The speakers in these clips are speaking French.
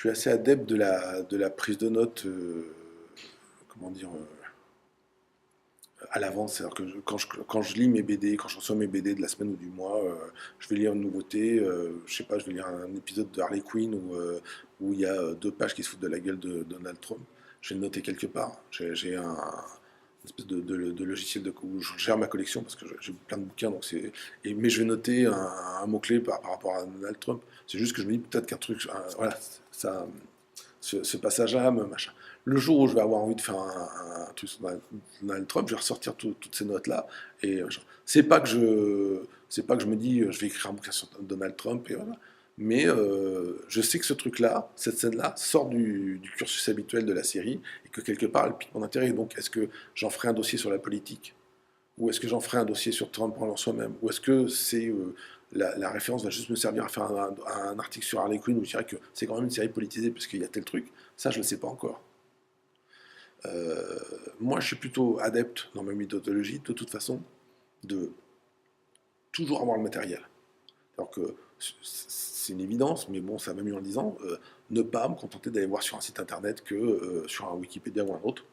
suis assez adepte de la prise de notes, comment dire, à l'avance. C'est-à-dire que quand je lis mes BD, quand je reçois mes BD de la semaine ou du mois, je vais lire une nouveauté. Je sais pas, je vais lire un épisode de Harley Quinn où il y a deux pages qui se foutent de la gueule de Donald Trump. Je vais le noter quelque part. J'ai une espèce de logiciel où je gère ma collection parce que j'ai plein de bouquins. Mais je vais noter un mot-clé par rapport à Donald Trump. C'est juste que je me dis peut-être qu'un truc, voilà, ça, ce passage-là, machin. Le jour où je vais avoir envie de faire un truc sur Donald Trump, je vais ressortir toutes ces notes-là. Et c'est pas que je me dis, je vais écrire un bouquin sur Donald Trump, et voilà. Mais je sais que ce truc-là, cette scène-là, sort du cursus habituel de la série, et que quelque part, elle pique mon intérêt. Donc, est-ce que j'en ferai un dossier sur la politique? Ou est-ce que j'en ferai un dossier sur Trump en soi-même? Ou est-ce que la référence va juste me servir à faire un article sur Harley Quinn où je dirais que c'est quand même une série politisée parce qu'il y a tel truc? Ça, je ne le sais pas encore. Moi, je suis plutôt adepte dans ma méthodologie, de toute façon, de toujours avoir le matériel. Alors que c'est une évidence, mais bon, ça va mieux en le disant, ne pas me contenter d'aller voir sur un site internet que sur un Wikipédia ou un autre,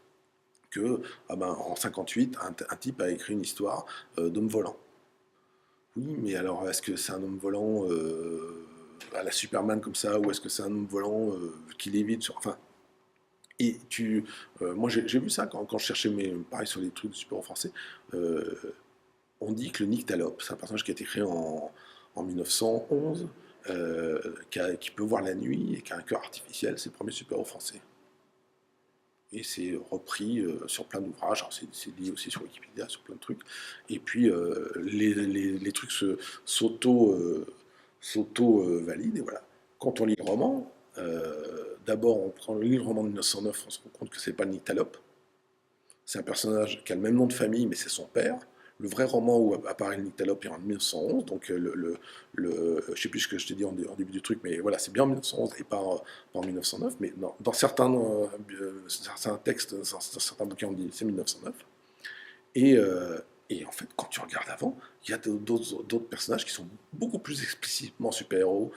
que en 58, un type a écrit une histoire d'homme volant. Oui, mais alors est-ce que c'est un homme volant à la Superman comme ça, ou est-ce que c'est un homme volant qui lévite sur... Enfin, moi j'ai vu ça quand je cherchais pareil sur les trucs de super français. Euh, on dit que le nyctalope, c'est un personnage qui a été créé en 1911, qui peut voir la nuit et qui a un cœur artificiel. C'est le premier super-héros français. Et c'est repris sur plein d'ouvrages. Alors c'est lié aussi sur Wikipédia, sur plein de trucs. Et puis les trucs s'auto-valident. Et voilà. Quand on lit le roman, d'abord on lit le roman de 1909, on se rend compte que c'est pas le nyctalope. C'est un personnage qui a le même nom de famille, mais c'est son père. Le vrai roman où apparaît le nyctalope est en 1911, donc je ne sais plus ce que je t'ai dit en début du truc, mais voilà, c'est bien en 1911 et pas en 1909, mais dans certains textes, dans certains bouquins, on dit c'est 1909. Et, euh, et en fait, quand tu regardes avant, il y a d'autres personnages qui sont beaucoup plus explicitement super-héros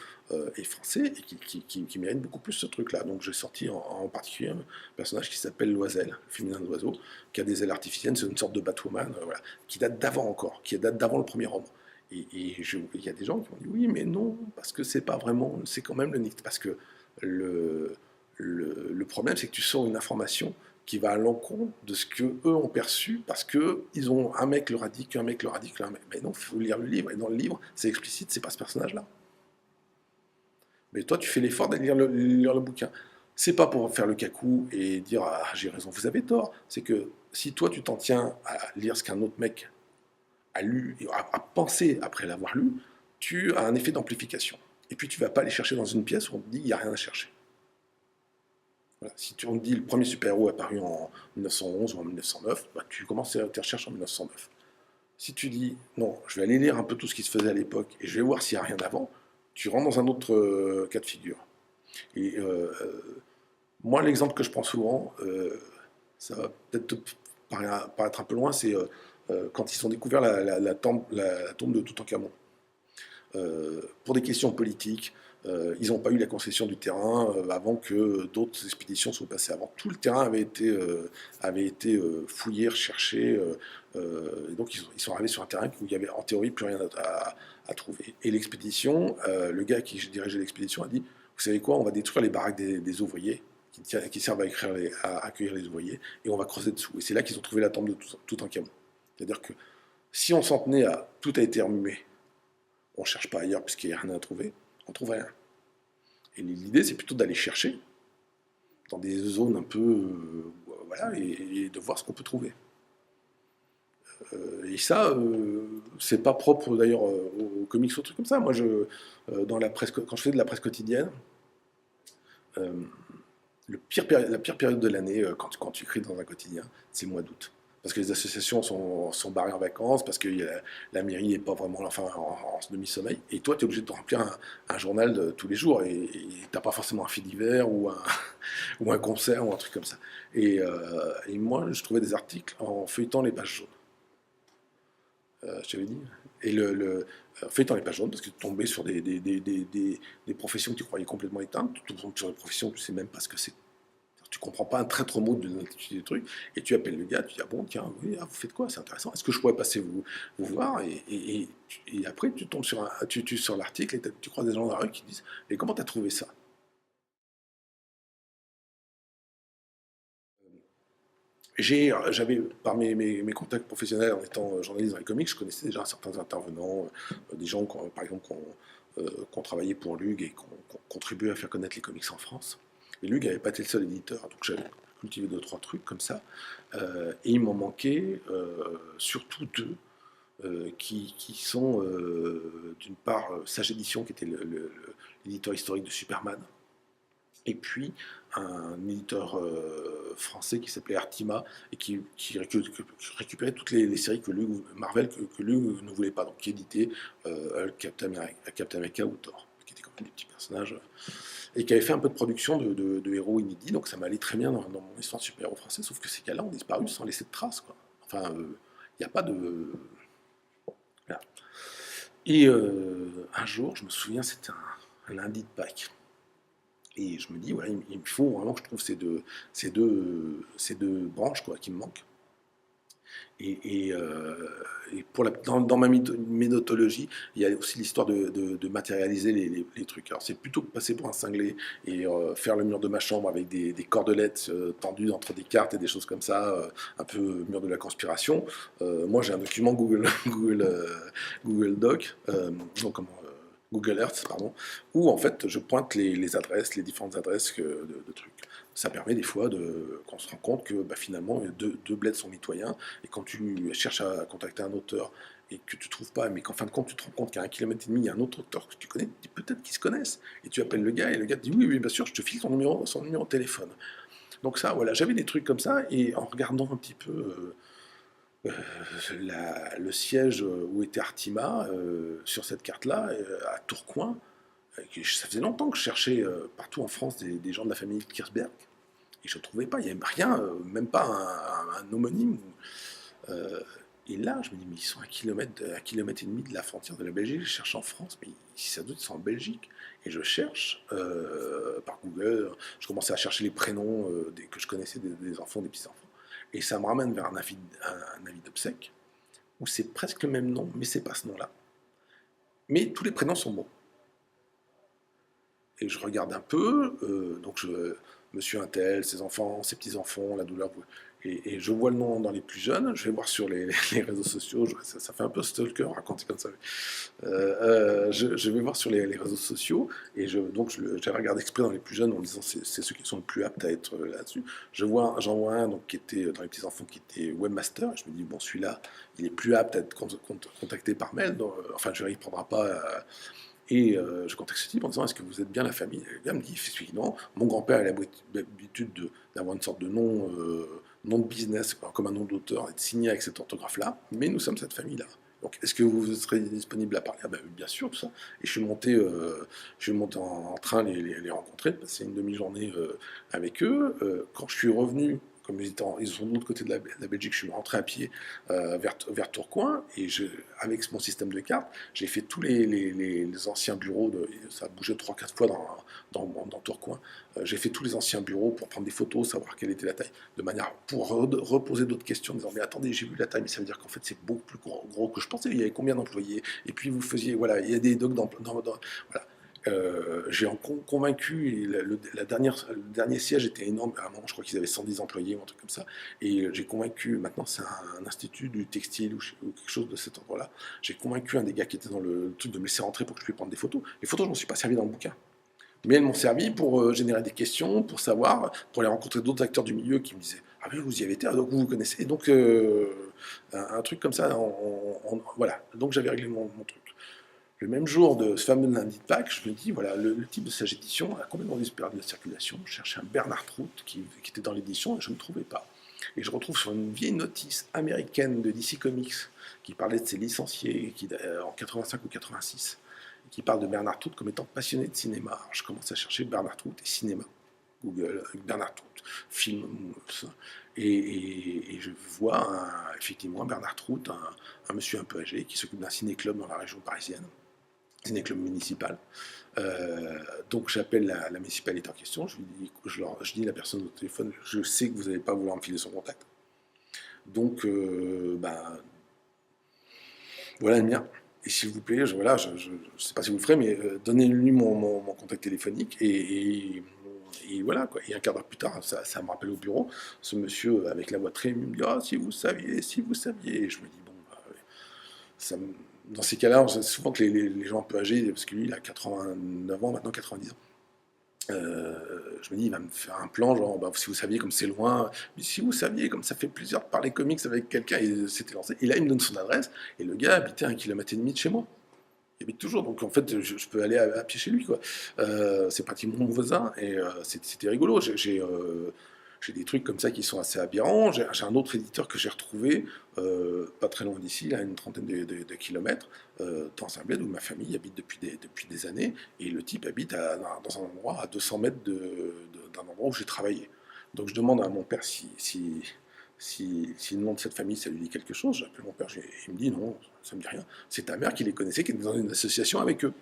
et français et qui méritent beaucoup plus ce truc-là. Donc j'ai sorti en particulier un personnage qui s'appelle Loisel, le féminin d'oiseau, qui a des ailes artificielles, c'est une sorte de Batwoman, voilà, qui date d'avant encore, qui date d'avant le premier roman. Il y a des gens qui m'ont dit oui, mais non, parce que c'est pas vraiment, c'est quand même le Nick, parce que le, le problème, c'est que tu sors une information qui va à l'encontre de ce que eux ont perçu parce que ils ont un mec leur a dit qu'un mec leur a dit qu'un mec. Mais non, il faut lire le livre et dans le livre, c'est explicite, c'est pas ce personnage-là. Mais toi, tu fais l'effort d'aller lire le bouquin. C'est pas pour faire le cacou et dire ah j'ai raison, vous avez tort. C'est que si toi tu t'en tiens à lire ce qu'un autre mec a lu et a pensé après l'avoir lu, tu as un effet d'amplification. Et puis tu vas pas aller chercher dans une pièce où on te dit il n'y a rien à chercher. Voilà. Si on te dit le premier super-héros apparu en 1911 ou en 1909, bah, tu commences tes recherches en 1909. Si tu dis non, je vais aller lire un peu tout ce qui se faisait à l'époque et je vais voir s'il n'y a rien avant, tu rentres dans un autre cas de figure. Et moi, l'exemple que je prends souvent, ça va peut-être te paraître un peu loin, c'est quand ils ont découvert la tombe de Toutankhamon. Pour des questions politiques, ils n'ont pas eu la concession du terrain avant que d'autres expéditions soient passées avant. Tout le terrain avait été fouillé, recherché, et donc ils sont arrivés sur un terrain où il y avait en théorie plus rien à trouver. Et l'expédition, le gars qui dirigeait l'expédition a dit, vous savez quoi, on va détruire les baraques des ouvriers qui servent à accueillir les ouvriers, et on va creuser dessous. Et c'est là qu'ils ont trouvé la tombe de Toutankhamon. C'est-à-dire que si on s'en tenait à tout a été remué, on ne cherche pas ailleurs puisqu'il n'y a rien à trouver, on trouve rien. Et l'idée, c'est plutôt d'aller chercher dans des zones un peu. Voilà, et de voir ce qu'on peut trouver. Et ça, c'est pas propre d'ailleurs aux comics, aux trucs comme ça. Moi, dans la presse, quand je fais de la presse quotidienne, euh, la pire période de l'année, quand tu écris dans un quotidien, c'est le mois d'août. Parce que les associations sont barrées en vacances, parce que la mairie n'est pas vraiment en demi-sommeil. Et toi, tu es obligé de te remplir un journal tous les jours. Et tu n'as pas forcément un fait divers ou un concert ou un truc comme ça. Et moi, je trouvais des articles en feuilletant les pages jaunes. Je t'avais dit. Et en fait, dans les pages jaunes, parce que tu tombais sur des professions que tu croyais complètement éteintes, tu tombes sur des professions que tu ne sais même pas ce que c'est. Tu ne comprends pas un traître mot de l'intitulé des trucs, et tu appelles le gars, tu dis, ah bon, tiens, oui, ah, vous faites quoi, c'est intéressant, est-ce que je pourrais passer vous voir, et après, tu tombes sur l'article, et tu crois des gens dans la rue qui disent, et comment tu as trouvé ça? J'avais, par mes contacts professionnels en étant journaliste dans les comics, je connaissais déjà certains intervenants, des gens, par exemple, qui ont travaillé pour Lug et qui ont contribué à faire connaître les comics en France. Et Lug n'avait pas été le seul éditeur, donc j'avais cultivé deux, trois trucs comme ça. Et il m'en manquait surtout deux, qui sont d'une part Sage Édition, qui était l'éditeur historique de Superman, et puis un éditeur français qui s'appelait Artima et qui récupérait toutes les séries que Marvel que lui ne voulait pas, donc qui éditait Captain America ou Thor, qui étaient quand même des petits personnages, et qui avait fait un peu de production de héros inédits, donc ça m'allait très bien dans mon histoire de super-héros français, sauf que ces gars-là ont disparu sans laisser de traces, quoi. Enfin, il n'y a pas de... Voilà. Et un jour, je me souviens, c'était un lundi de Pâques. Et je me dis, ouais, il me faut vraiment que je trouve ces deux branches quoi, qui me manquent. Et dans ma méthodologie, il y a aussi l'histoire de matérialiser les trucs. Alors c'est plutôt que passer pour un cinglé et faire le mur de ma chambre avec des cordelettes tendues entre des cartes et des choses comme ça, un peu mur de la conspiration. Moi j'ai un document Google Doc, non, comment, Google Earth, pardon, où en fait je pointe les adresses, les différentes adresses de trucs. Ça permet des fois qu'on se rend compte que bah, finalement deux bleds sont mitoyens, et quand tu cherches à contacter un auteur et que tu ne trouves pas, mais qu'en fin de compte tu te rends compte qu'à 1,5 km il y a un autre auteur que tu connais, peut-être qu'ils se connaissent, et tu appelles le gars et le gars te dit oui, oui bien sûr, je te file son numéro de téléphone. Donc ça, voilà, j'avais des trucs comme ça, et en regardant un petit peu le siège où était Artima sur cette carte-là, à Tourcoing, ça faisait longtemps que je cherchais partout en France des gens de la famille Kirsberg, et je ne trouvais pas, il n'y avait rien, même pas un homonyme. Euh, et là, je me dis, mais ils sont à 1,5 km de la frontière de la Belgique, je cherche en France, mais si ça doute, ils sont en Belgique. Et je cherche par Google, je commençais à chercher les prénoms que je connaissais des enfants, des petits-enfants. Et ça me ramène vers un avis d'obsèque, où c'est presque le même nom, mais c'est pas ce nom-là. Mais tous les prénoms sont bons. Et je regarde un peu, monsieur Untel, ses enfants, ses petits-enfants, la douleur. Et je vois le nom dans les plus jeunes, je vais voir sur les réseaux sociaux, ça fait un peu stalker raconter comme ça. Je vais voir sur les réseaux sociaux, et j'avais regardé exprès dans les plus jeunes en me disant c'est ceux qui sont le plus aptes à être là-dessus. J'en vois un donc, qui était dans les petits-enfants qui était webmaster, et je me dis bon celui-là, il est plus apte à être contacté par mail, donc, enfin je ne prendra pas... Et je contacte ce type en disant est-ce que vous êtes bien la famille? Et le gars me dit non, mon grand-père a l'habitude d'avoir une sorte de nom de business, quoi, comme un nom d'auteur, et de signer avec cette orthographe-là, mais nous sommes cette famille-là. Donc est-ce que vous serez disponible à parler? Ah ben, bien sûr, tout ça. Et je suis monté en train les rencontrer, de passer une demi-journée avec eux. Quand je suis revenu, comme ils sont de l'autre côté de la Belgique, je suis rentré à pied vers Tourcoing, et avec mon système de cartes, j'ai fait tous les anciens bureaux, ça a bougé 3-4 fois dans Tourcoing, j'ai fait tous les anciens bureaux pour prendre des photos, savoir quelle était la taille, de manière pour reposer d'autres questions, en disant mais attendez, j'ai vu la taille, mais ça veut dire qu'en fait c'est beaucoup plus gros que je pensais, il y avait combien d'employés, et puis vous faisiez, voilà, il y a des docs voilà. J'ai convaincu, et le dernier siège était énorme, à un moment je crois qu'ils avaient 110 employés ou un truc comme ça, et j'ai convaincu, maintenant c'est un institut du textile ou quelque chose de cet endroit-là, j'ai convaincu un des gars qui était dans le truc de me laisser rentrer pour que je puisse prendre des photos. Les photos, je m'en suis pas servi dans le bouquin, mais elles m'ont servi pour générer des questions, pour savoir, pour aller rencontrer d'autres acteurs du milieu qui me disaient ah oui, vous y avez été, donc vous connaissez, et donc un truc comme ça, voilà, donc j'avais réglé mon truc. Le même jour de ce fameux lundi de Pâques, je me dis, voilà, le type de Sage Édition a complètement disparu de la circulation. Je cherchais un Bernard Trout qui était dans l'édition, et je ne trouvais pas. Et je retrouve sur une vieille notice américaine de DC Comics qui parlait de ses licenciés en 85 ou 86, qui parle de Bernard Trout comme étant passionné de cinéma. Alors je commence à chercher Bernard Trout et cinéma. Google, avec Bernard Trout, film, ça. Et je vois effectivement Bernard Trout, un monsieur un peu âgé, qui s'occupe d'un ciné-club dans la région parisienne, ciné-club municipal. Donc j'appelle la municipalité en question, je dis à la personne au téléphone, je sais que vous n'allez pas vouloir me filer son contact. Donc, voilà le mien. Et s'il vous plaît, je sais pas si vous le ferez, mais donnez-lui mon contact téléphonique et voilà quoi. Et un quart d'heure plus tard, ça me rappelle au bureau, ce monsieur avec la voix très émue me dit ah si vous saviez, si vous saviez. Et je me dis bon, ouais, ça dans ces cas-là, c'est souvent que les gens un peu âgés, parce que lui il a 89 ans, maintenant 90 ans. Je me dis, il va me faire un plan, genre, bah, si vous saviez comme c'est loin, mais si vous saviez comme ça fait plaisir de parler comics avec quelqu'un, il s'était lancé. Et là, il me donne son adresse, et le gars habitait à 1,5 km de chez moi. Il habite toujours, donc en fait, je peux aller à pied chez lui, quoi. C'est pratiquement mon voisin, et c'était rigolo. J'ai des trucs comme ça qui sont assez aberrants. J'ai un autre éditeur que j'ai retrouvé, pas très loin d'ici, là, une trentaine de kilomètres, dans un bled où ma famille habite depuis des années, et le type habite dans un endroit à 200 mètres d'un endroit où j'ai travaillé. Donc je demande à mon père si le nom de cette famille, ça lui dit quelque chose. J'appelle mon père, il me dit non, ça me dit rien. C'est ta mère qui les connaissait, qui était dans une association avec eux.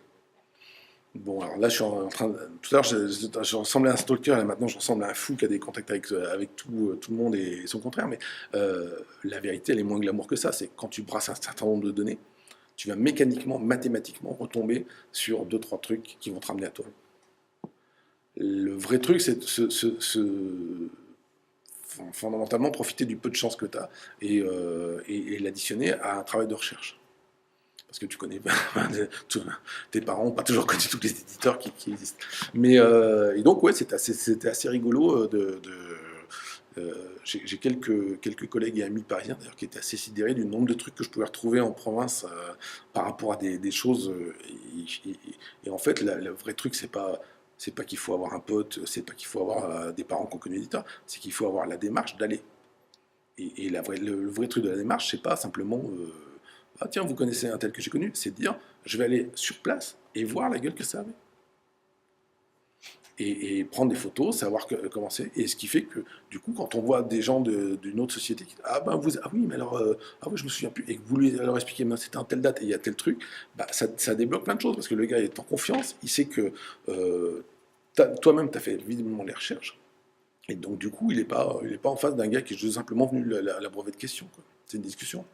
Bon, alors là, je suis en train de... Tout à l'heure, je ressemblais à un stalker, là maintenant, je ressemble à un fou qui a des contacts avec tout le monde et son contraire, mais la vérité, elle est moins glamour que ça. C'est quand tu brasses un certain nombre de données, tu vas mécaniquement, mathématiquement retomber sur deux, trois trucs qui vont te ramener à toi. Le vrai truc, c'est fondamentalement profiter du peu de chance que tu as et l'additionner à un travail de recherche. Parce que tu connais pas, tes parents n'ont pas toujours connu tous les éditeurs qui existent. Mais, et donc, ouais, c'était assez rigolo. J'ai quelques collègues et amis parisiens d'ailleurs qui étaient assez sidérés du nombre de trucs que je pouvais retrouver en province par rapport à des choses. Et en fait, le vrai truc, c'est pas qu'il faut avoir un pote, c'est pas qu'il faut avoir des parents qui ont connu l'éditeur, c'est qu'il faut avoir la démarche d'aller. Et le vrai truc de la démarche, c'est pas simplement ah tiens, vous connaissez un tel que j'ai connu, c'est de dire je vais aller sur place et voir la gueule que ça avait. Et prendre des photos, savoir comment c'est. Et ce qui fait que, du coup, quand on voit des gens d'une autre société qui disent ah ben ah oui, mais alors ah oui, je me souviens plus, et que vous lui leur expliquez ben, c'était un telle date et il y a tel truc, bah, ça débloque plein de choses parce que le gars est en confiance, il sait que toi-même tu as fait évidemment les recherches. Et donc, du coup, il est pas en face d'un gars qui est juste simplement venu l'abreuver de questions. C'est une discussion.